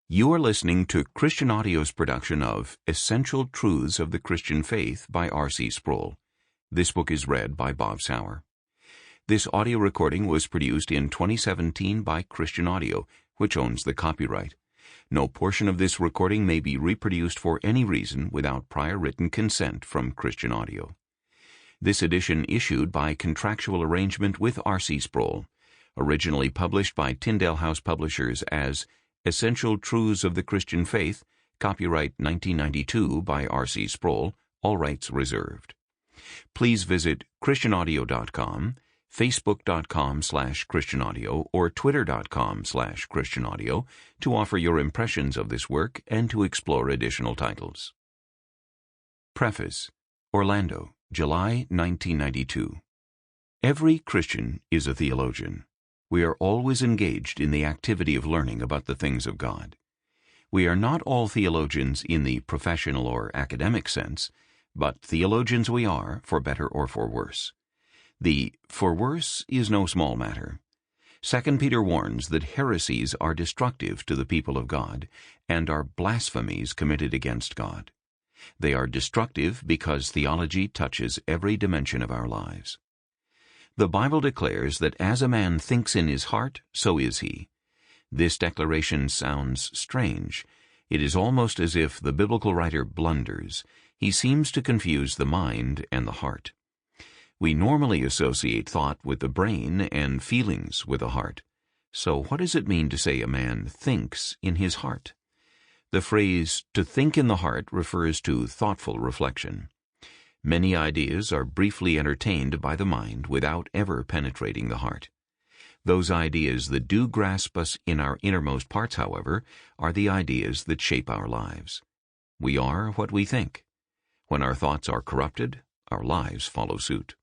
You are listening to Christian Audio's production of Essential Truths of the Christian Faith by R.C. Sproul. This book is read by Bob Souer. This audio recording was produced in 2017 by Christian Audio, which owns the copyright. No portion of this recording may be reproduced for any reason without prior written consent from Christian Audio. This edition issued by contractual arrangement with R.C. Sproul, originally published by Tyndale House Publishers as Essential Truths of the Christian Faith, copyright 1992 by R.C. Sproul, all rights reserved. Please visit christianaudio.com, facebook.com/christianaudio, or twitter.com/christianaudio to offer your impressions of this work and to explore additional titles. Preface. Orlando, July 1992. Every Christian is a theologian. We are always engaged in the activity of learning about the things of God. We are not all theologians in the professional or academic sense, but theologians we are, for better or for worse. The "for worse" is no small matter. 2 Peter warns that heresies are destructive to the people of God and are blasphemies committed against God. They are destructive because theology touches every dimension of our lives. The Bible declares that as a man thinks in his heart, so is he. This declaration sounds strange. It is almost as if the biblical writer blunders. He seems to confuse the mind and the heart. We normally associate thought with the brain and feelings with the heart. So what does it mean to say a man thinks in his heart? The phrase "to think in the heart" refers to thoughtful reflection. Many ideas are briefly entertained by the mind without ever penetrating the heart. Those ideas that do grasp us in our innermost parts, however, are the ideas that shape our lives. We are what we think. When our thoughts are corrupted, our lives follow suit.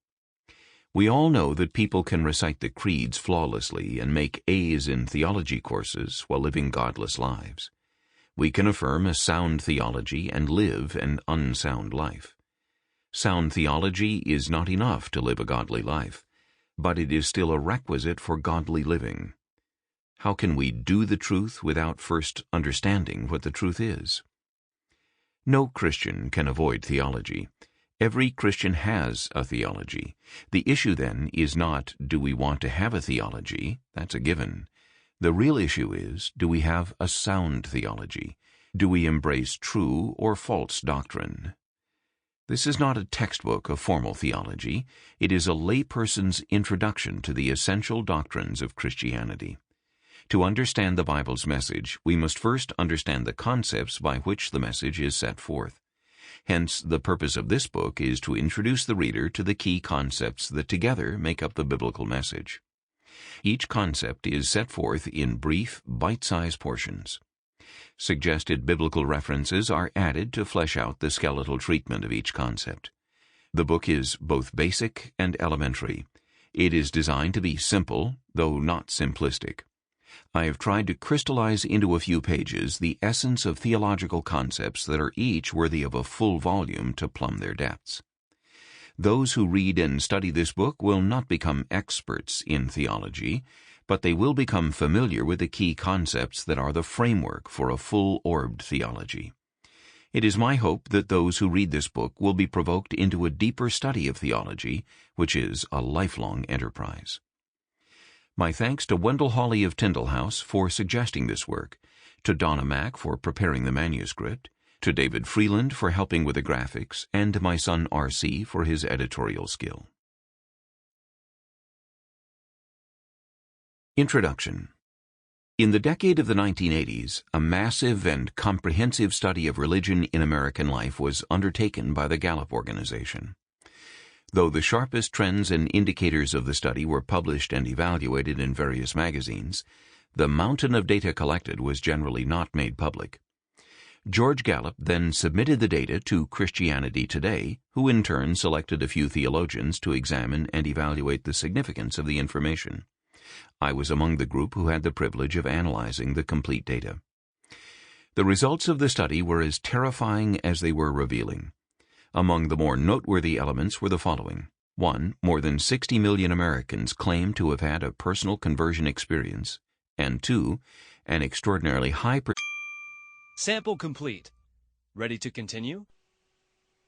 We all know that people can recite the creeds flawlessly and make A's in theology courses while living godless lives. We can affirm a sound theology and live an unsound life. Sound theology is not enough to live a godly life, but it is still a requisite for godly living. How can we do the truth without first understanding what the truth is? No Christian can avoid theology. Every Christian has a theology. The issue, then, is not, do we want to have a theology? That's a given. The real issue is, do we have a sound theology? Do we embrace true or false doctrine? This is not a textbook of formal theology. It is a layperson's introduction to the essential doctrines of Christianity. To understand the Bible's message, we must first understand the concepts by which the message is set forth. Hence, the purpose of this book is to introduce the reader to the key concepts that together make up the biblical message. Each concept is set forth in brief, bite-sized portions. Suggested biblical references are added to flesh out the skeletal treatment of each concept. The book is both basic and elementary. It is designed to be simple, though not simplistic. I have tried to crystallize into a few pages the essence of theological concepts that are each worthy of a full volume to plumb their depths. Those who read and study this book will not become experts in theology, but they will become familiar with the key concepts that are the framework for a full-orbed theology. It is my hope that those who read this book will be provoked into a deeper study of theology, which is a lifelong enterprise. My thanks to Wendell Hawley of Tyndale House for suggesting this work, to Donna Mack for preparing the manuscript, to David Freeland for helping with the graphics, and to my son R.C. for his editorial skill. Introduction. In the decade of the 1980s, a massive and comprehensive study of religion in American life was undertaken by the Gallup organization. Though the sharpest trends and indicators of the study were published and evaluated in various magazines, the mountain of data collected was generally not made public. George Gallup then submitted the data to Christianity Today, who in turn selected a few theologians to examine and evaluate the significance of the information. I was among the group who had the privilege of analyzing the complete data. The results of the study were as terrifying as they were revealing. Among the more noteworthy elements were the following. 1. More than 60 million Americans claim to have had a personal conversion experience. And 2. An extraordinarily high Sample complete. Ready to continue?